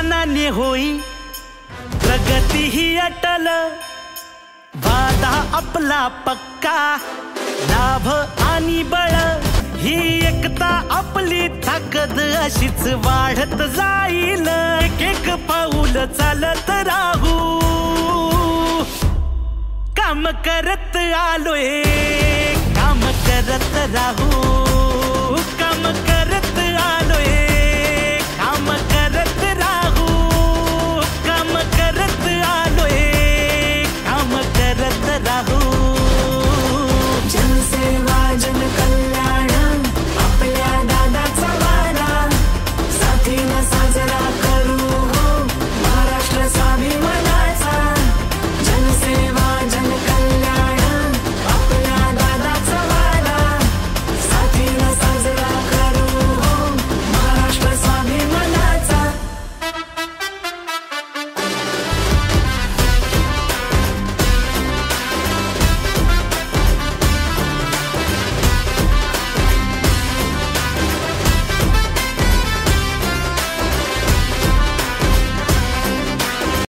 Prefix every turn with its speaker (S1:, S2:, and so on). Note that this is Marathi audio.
S1: मानाने होई प्रगती ही अटल, वादा आपला पक्का, लाभ आणि बळ ही एकता आपली ताकद अशीच वाढत जाईल. एक एक पाऊल चालत राहू, काम करत आलोय, काम करत राहू.